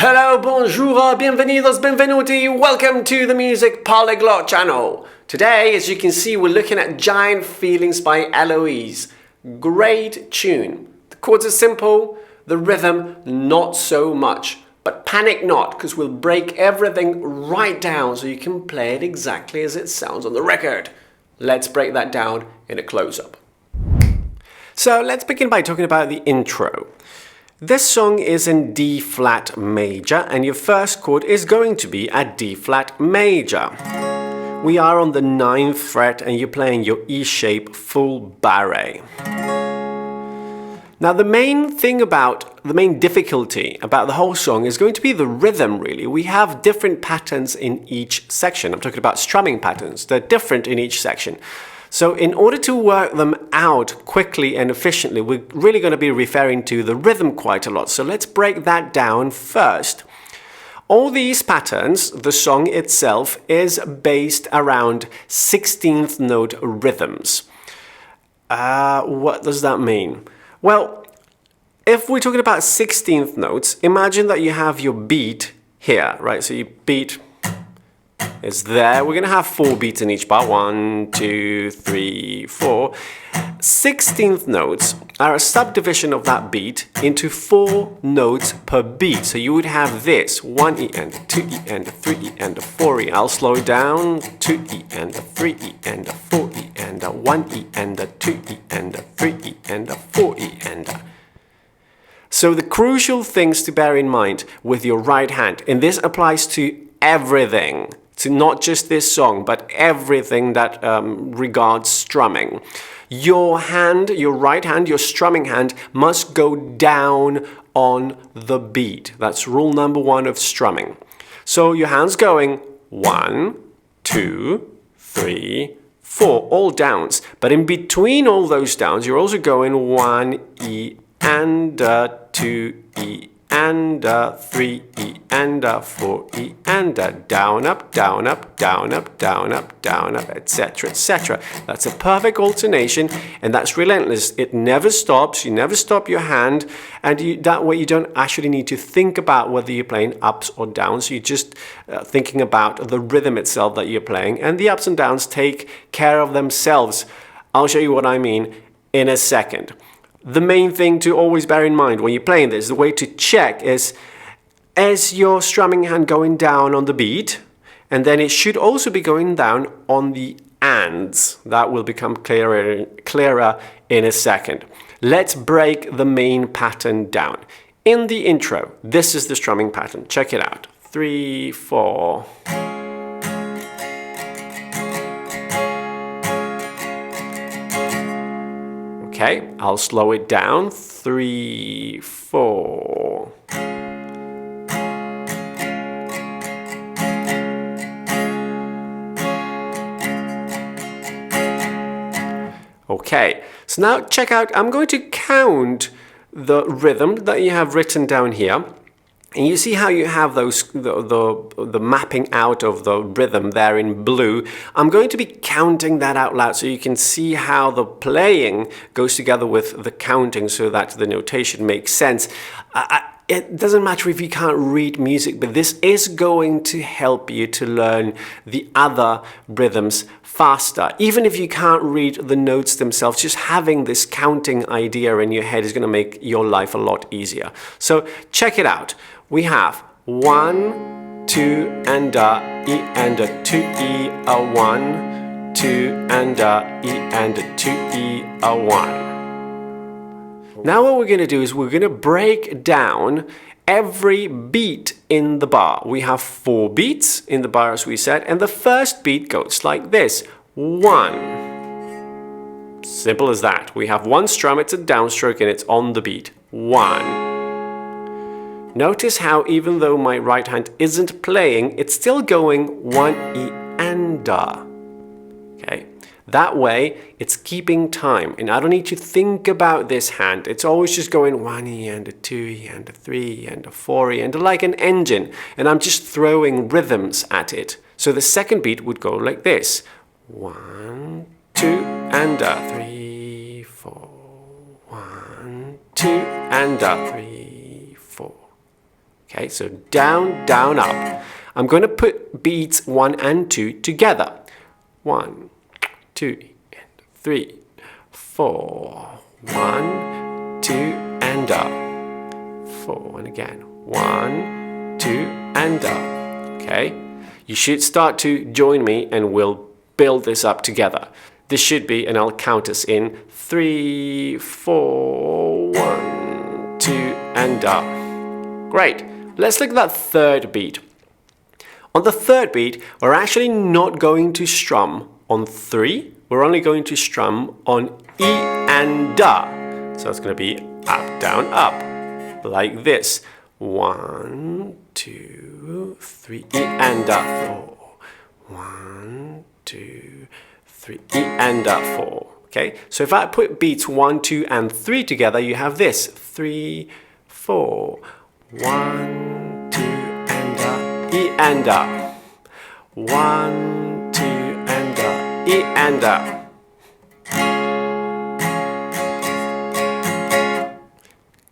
Hello, bonjour, bienvenidos, benvenuti, welcome to the Music Polyglot channel. Today, as you can see, we're looking at Giant Feelings by Eloise. Great tune. The chords are simple, the rhythm not so much. But panic not, because we'll break everything right down so you can play it exactly as it sounds on the record. Let's break that down in a close-up. So let's begin by talking about the intro. This song is in D flat major, and your first chord is going to be a D flat major. We are on the 9th fret and you're playing your E shape full barre. Now the main difficulty about the whole song is going to be the rhythm, really. We have different patterns in each section. I'm talking about strumming patterns. They're different in each section. So in order to work them out quickly and efficiently, we're really going to be referring to the rhythm quite a lot. So let's break that down first. All these patterns, the song itself, is based around 16th note rhythms. What does that mean? Well, if we're talking about 16th notes, imagine that you have your beat here, right? So your beat is there. We're going to have 4 beats in each bar. 1, 2, 3, 4. 16th notes are a subdivision of that beat into 4 notes per beat. So you would have this: 1 E and 2 E and 3 E and 4 E. I'll slow it down: 2 E and 3 E and 4 E and 1 E and 2 E and 3 E and 4 E and. So the crucial things to bear in mind with your right hand, and this applies to everything, to not just this song, but everything that regards strumming. Your hand, your right hand, your strumming hand must go down on the beat. That's rule number 1 of strumming. So your hand's going 1, 2, 3, 4, all downs. But in between all those downs, you're also going 1 E and 2 E and 3 E and 4 E and down, up, down, up, down, up, down, up, down, up, etc., etc. That's a perfect alternation, and that's relentless. It never stops. You never stop your hand, and that way you don't actually need to think about whether you're playing ups or downs. You're just thinking about the rhythm itself that you're playing, and the ups and downs take care of themselves. I'll show you what I mean in a second. The main thing to always bear in mind when you're playing this, the way to check is your strumming hand going down on the beat, and then it should also be going down on the ands. That will become clearer in a second. Let's break the main pattern down. In the intro, this is the strumming pattern. Check it out. 3, 4. Okay, I'll slow it down. 3, 4. Okay, so now check out, I'm going to count the rhythm that you have written down here. And you see how you have those the mapping out of the rhythm there in blue. I'm going to be counting that out loud so you can see how the playing goes together with the counting so that the notation makes sense. It doesn't matter if you can't read music, but this is going to help you to learn the other rhythms faster. Even if you can't read the notes themselves, just having this counting idea in your head is going to make your life a lot easier. So check it out. We have 1, 2 and E and 2 E, a 1, 2 and E and 2 E, a 1. Now what we're going to do is we're going to break down every beat in the bar. We have 4 beats in the bar, as we said, and the first beat goes like this: 1. Simple as that. We have 1 strum, it's a downstroke, and it's on the beat. 1. Notice how even though my right hand isn't playing, it's still going 1 E and Okay, that way it's keeping time, and I don't need to think about this hand. It's always just going 1 E and 2 E and 3 E and 4 E and like an engine, and I'm just throwing rhythms at it. So the second beat would go like this: 1, 2 and 3, 4. 1, 2 and 3, 4. Okay, so down, down, up. I'm going to put beats 1 and 2 together. 1, 2, and 3, 4. 1, 2, and up. 4, and again. 1, 2, and up. Okay? You should start to join me and we'll build this up together. This should be, and I'll count us in 3, 4, 1, 2, and up. Great. Let's look at that third beat. On the third beat, we're actually not going to strum on 3. We're only going to strum on E and Da. So it's going to be up, down, up. Like this. 1, 2, 3, E and Da, 4. 1, 2, 3, E and Da, 4. Okay, so if I put beats 1, 2, and 3 together, you have this. 3, 4. 1, 2, and Da, E and Da. 1, 2, and Da, E and Da.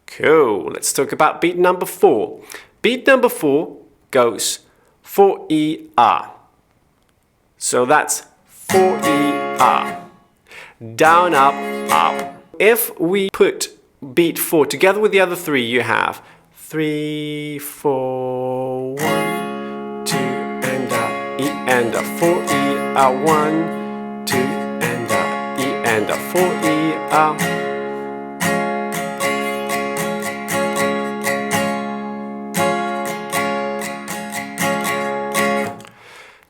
Cool. Let's talk about beat number 4. Beat number 4 goes 4 E A. So that's 4 E A. Down, up, up. If we put beat 4 together with the other 3, you have 3, 4, 1, 2, and A, E and A, 4 E A, 1, 2, and A, E and A, 4 E A.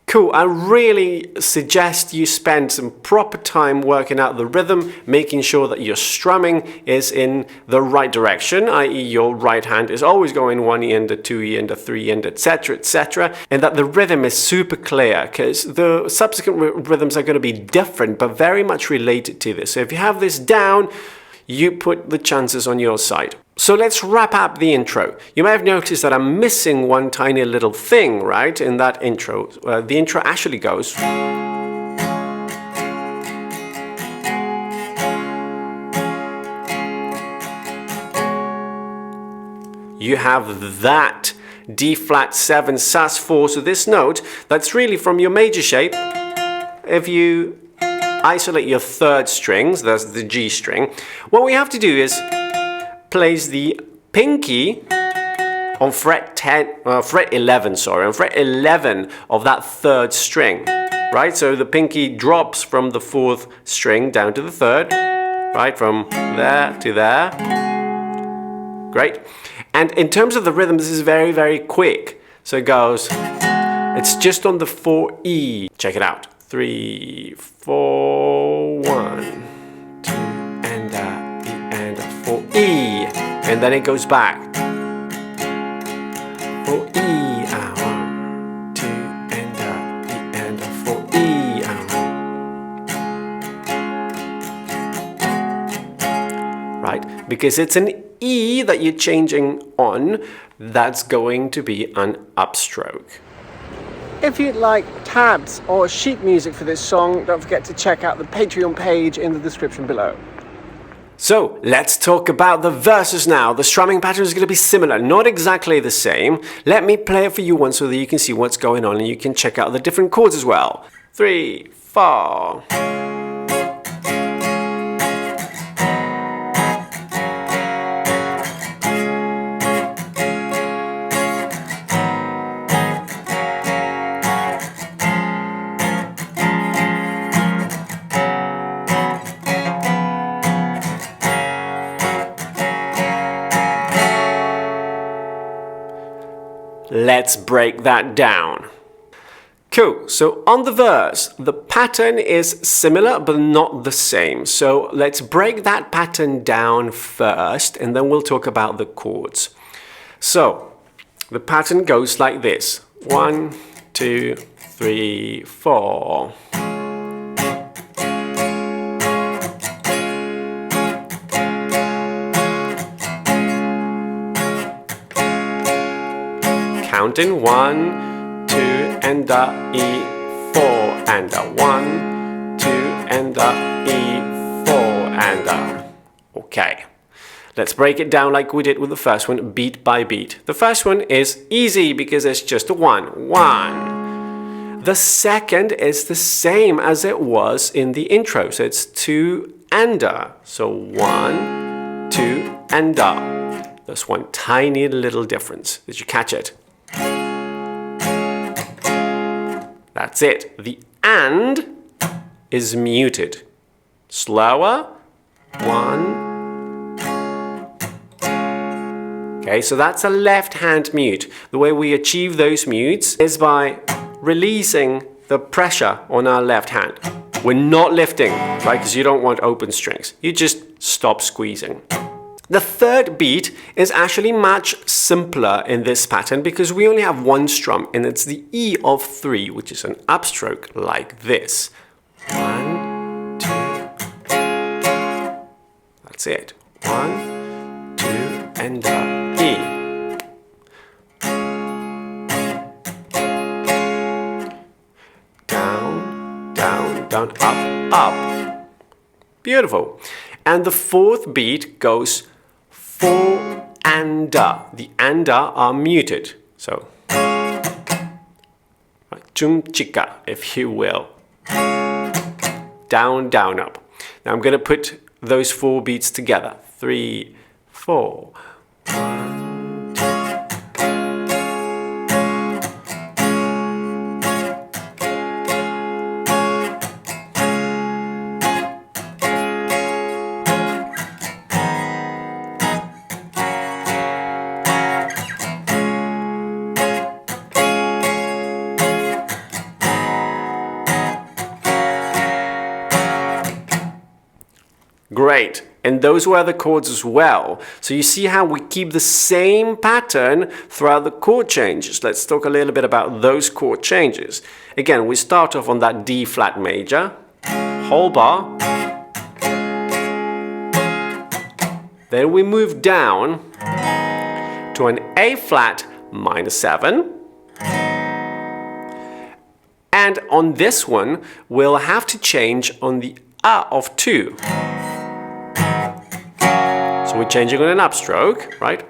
Cool, I really suggest you spend some proper time working out the rhythm, making sure that your strumming is in the right direction, i.e. your right hand is always going 1 E and a 2 E and a 3 E and etc., and that the rhythm is super clear, because the subsequent rhythms are going to be different, but very much related to this. So if you have this down, you put the chances on your side. So let's wrap up the intro. You may have noticed that I'm missing one tiny little thing, right, in that intro. The intro actually goes... You have that D flat 7 sus4, so this note, that's really from your major shape. If you isolate your third strings, that's the G string, what we have to do is place the pinky on fret 11, on fret 11 of that third string, right? So the pinky drops from the 4th string down to the 3rd, right? From there to there. Great. And in terms of the rhythm, this is very, very quick. So it goes, it's just on the 4 E. Check it out. 3, 4, 1, 2, and a, E, and a, 4 E. And then it goes back. 4 E, 1, 2, and a, E, and a, 4 E. Right? Because it's an E that you're changing on, that's going to be an upstroke. If you'd like tabs or sheet music for this song, don't forget to check out the Patreon page in the description below. So let's talk about the verses now. The strumming pattern is going to be similar, not exactly the same. Let me play it for you once so that you can see what's going on and you can check out the different chords as well. 3, 4. Let's break that down. Cool, so on the verse, the pattern is similar but not the same. So let's break that pattern down first and then we'll talk about the chords. So the pattern goes like this. 1, 2, 3, 4. Counting 1, 2, and a E, 4, and a 1, 2, and a E, 4, and a. Okay. Let's break it down like we did with the first one, beat by beat. The first one is easy because it's just a 1. 1. The second is the same as it was in the intro. So it's 2 and a. So 1, 2 and a. There's one tiny little difference. Did you catch it? That's it. The and is muted. Slower. 1. Okay, so that's a left hand mute. The way we achieve those mutes is by releasing the pressure on our left hand. We're not lifting, right? Because you don't want open strings. You just stop squeezing. The third beat is actually much simpler in this pattern because we only have one strum and it's the E of 3, which is an upstroke like this. 1, 2. That's it. 1, 2, and E. Down, down, down, up, up. Beautiful. And the fourth beat goes 4 and a. The and a are muted. So, chum chika, if you will. Down, down, up. Now I'm going to put those 4 beats together. 3, 4. 1, 2. Great. And those were the chords as well. So you see how we keep the same pattern throughout the chord changes. Let's talk a little bit about those chord changes. Again, we start off on that D flat major, whole bar. Then we move down to an A flat minor 7. And on this one, we'll have to change on the A of 2. So we're changing on an upstroke, right?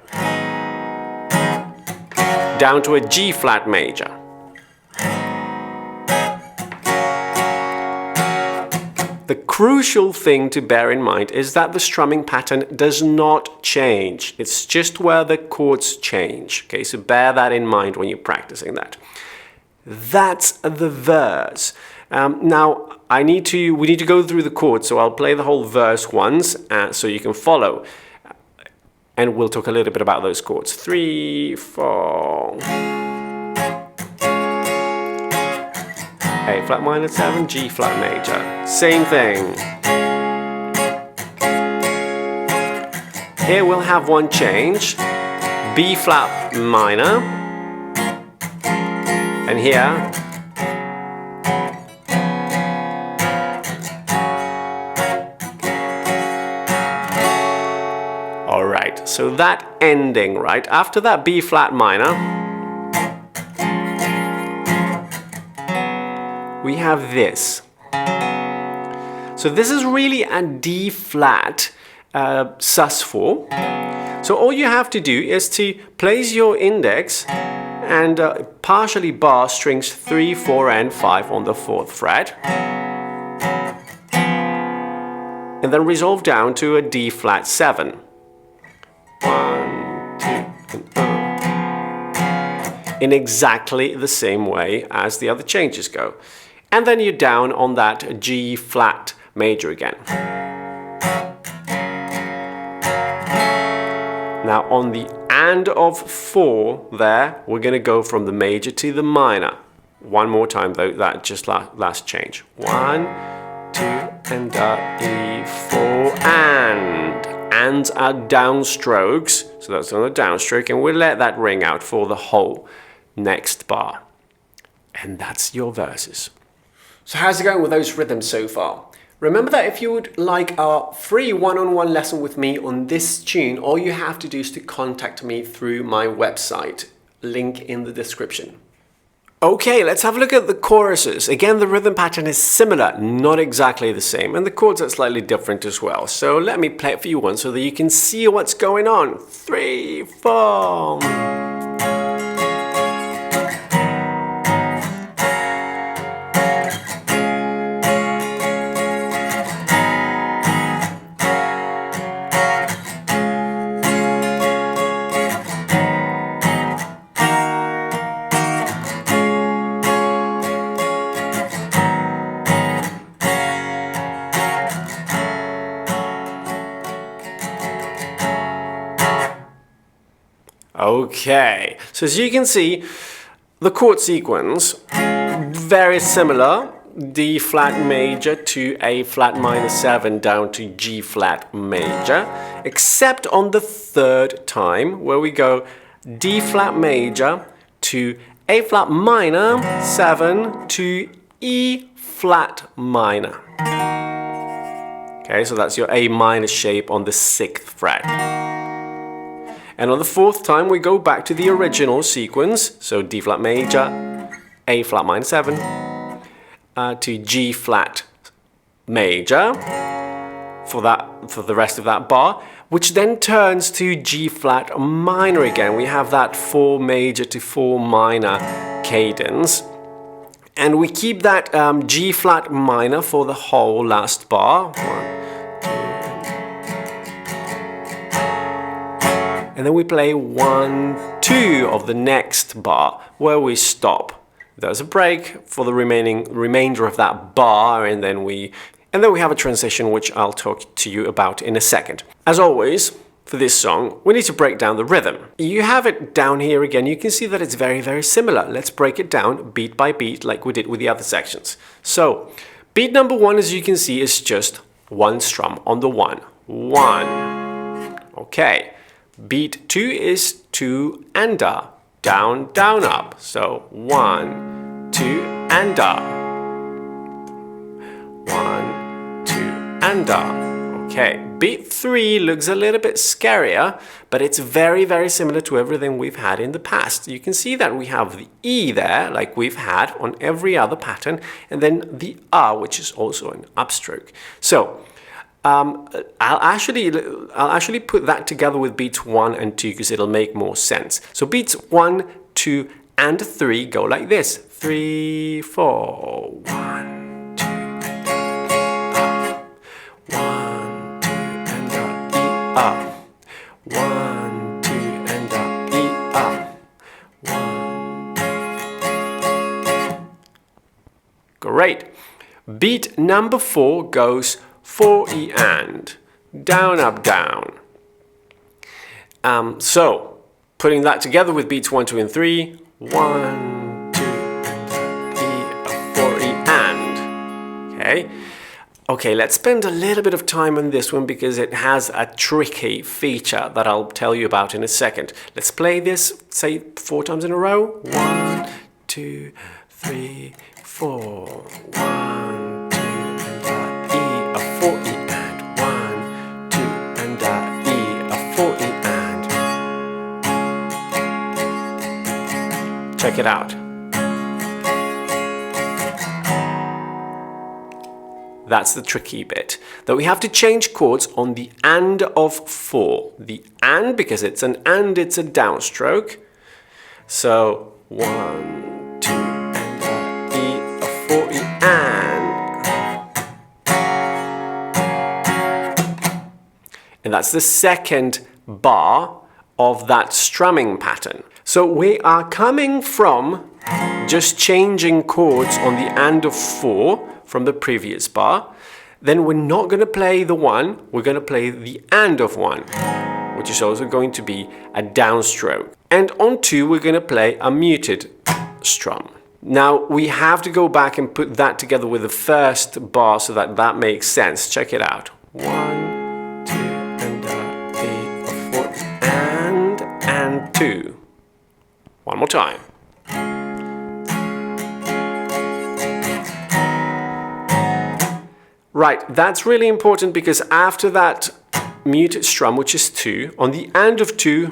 Down to a G flat major. The crucial thing to bear in mind is that the strumming pattern does not change. It's just where the chords change. Okay, so bear that in mind when you're practicing that. That's the verse. Now, we need to go through the chords, so I'll play the whole verse once so you can follow. And we'll talk a little bit about those chords. 3, 4. A flat minor 7, G flat major. Same thing. Here we'll have one change. B flat minor. And here, all right, so that ending, right? After that B flat minor, we have this. So this is really a D flat sus4. So all you have to do is to place your index and partially bar strings 3, 4, and 5 on the 4th fret. And then resolve down to a D flat 7. 1, 2, and in exactly the same way as the other changes go. And then you're down on that G flat major again. Now on the and of 4 there, we're going to go from the major to the minor. One more time though, that just last change. 1, 2, and E, 4, and. Ands are downstrokes, so that's on a downstroke, and we'll let that ring out for the whole next bar. And that's your verses. So how's it going with those rhythms so far? Remember that if you would like our free one-on-one lesson with me on this tune, all you have to do is to contact me through my website, link in the description. Okay, let's have a look at the choruses. Again, the rhythm pattern is similar, not exactly the same, and the chords are slightly different as well. So let me play it for you once so that you can see what's going on. 3, 4. Okay, so as you can see, the chord sequence, very similar. D flat major to A flat minor 7 down to G flat major, except on the third time where we go D flat major to A flat minor 7 to E flat minor. Okay, so that's your A minor shape on the 6th fret. And on the fourth time, we go back to the original sequence. So D flat major, A flat minor 7, to G flat major for the rest of that bar, which then turns to G flat minor again. We have that 4 major to 4 minor cadence. And we keep that G flat minor for the whole last bar. And then we play 1, 2 of the next bar where we stop. There's a break for the remainder of that bar, and then we have a transition which I'll talk to you about in a second. As always, for this song, we need to break down the rhythm. You have it down here again. You can see that it's very, very similar. Let's break it down beat by beat like we did with the other sections. So, beat number 1, as you can see, is just 1 strum on the 1. 1. Okay. Beat 2 is 2 and up, down, down, up. So 1, 2 and up. 1, 2 and up. Okay, beat 3 looks a little bit scarier, but it's very, very similar to everything we've had in the past. You can see that we have the E there, like we've had on every other pattern, and then the R, which is also an upstroke. So, I'll actually put that together with beats 1 and 2 because it'll make more sense. So beats 1, 2, and 3 go like this. 3, 4. 1, 2, and up. 1, 2, and up. E up. 1, 2, and up. E up. 1. Great. Beat number 4 goes 4 E and down, up, down. So putting that together with beats 1, 2, and 3. 1, 2, and E, 4 E and. Okay. Okay, let's spend a little bit of time on this one because it has a tricky feature that I'll tell you about in a second. Let's play this, say 4 times in a row. 1, 2, 3, 4. 1. 4 E and 1, 2 and E, a 4 E and. Check it out. That's the tricky bit. That we have to change chords on the and of 4. The and, because it's an and, it's a downstroke. So 1, 2 and E, a 4 E and. And that's the second bar of that strumming pattern. So we are coming from just changing chords on the and of 4 from the previous bar. Then we're not going to play the 1, we're going to play the and of 1, which is also going to be a downstroke. And on 2, we're going to play a muted strum. Now we have to go back and put that together with the first bar so that that makes sense. Check it out. 1, 2, and A, 4, and 2. One more time. Right, that's really important because after that muted strum, which is 2, on the and of 2,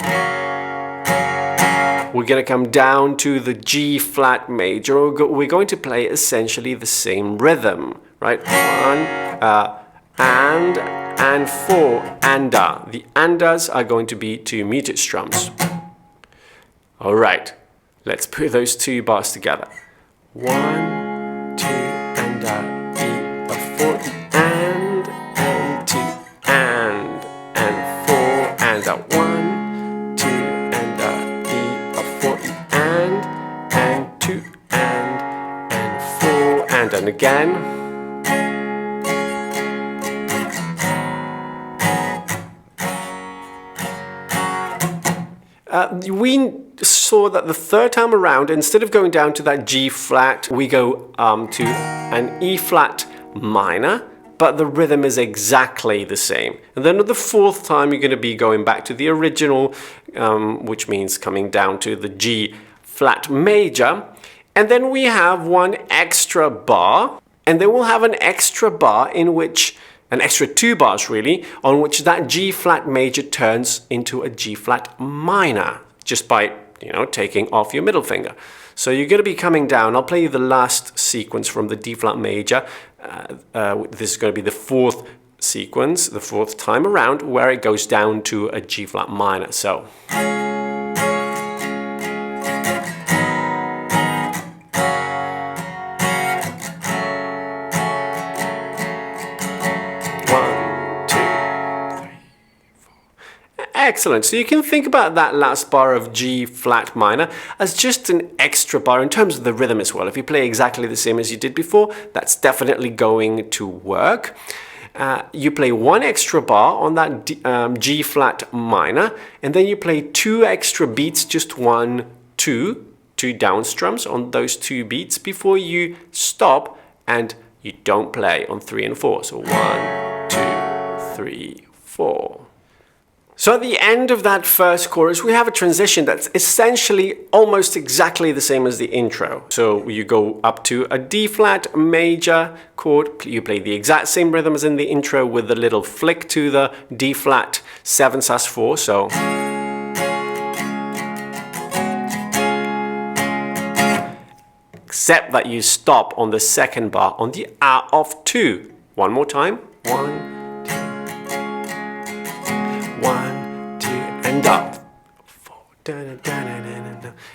we're going to come down to the G flat major. We're going to play essentially the same rhythm, right? One, and four, anda. The andas are going to be two muted strums. All right, let's put those two bars together. 1, 2, anda, E, a 4, and 2, and 4, anda, 1, 2, anda, E, a 4, and 2, and 4, and again. We saw that the third time around, instead of going down to that G flat, we go to an E flat minor, but the rhythm is exactly the same. And then the fourth time, you're going to be going back to the original, which means coming down to the G flat major. And then we have one extra bar, and then we'll have an extra bar in which an extra 2 bars really, on which that G flat major turns into a G flat minor, just by, taking off your middle finger. So you're going to be coming down. I'll play you the last sequence from the D flat major. This is going to be the fourth sequence, the fourth time around, where it goes down to a G flat minor. So. Excellent. So you can think about that last bar of G flat minor as just an extra bar in terms of the rhythm as well. If you play exactly the same as you did before, that's definitely going to work. You play one extra bar on that G flat minor, and then you play 2 extra beats, just 1, 2 down strums on those 2 beats before you stop, and you don't play on 3 and 4. So 1, 2, 3, 4. So at the end of that first chorus, we have a transition that's essentially almost exactly the same as the intro. So you go up to a D flat major chord, you play the exact same rhythm as in the intro with a little flick to the D flat 7 sus4. So except that you stop on the second bar on the A of 2. One more time. 1, 1, 2, and up. 4,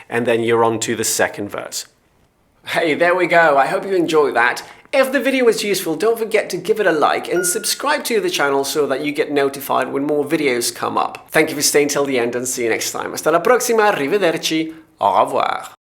and then you're on to the second verse. Hey, there we go. I hope you enjoyed that. If the video was useful, don't forget to give it a like and subscribe to the channel so that you get notified when more videos come up. Thank you for staying till the end and see you next time. Hasta la prossima, arrivederci, au revoir.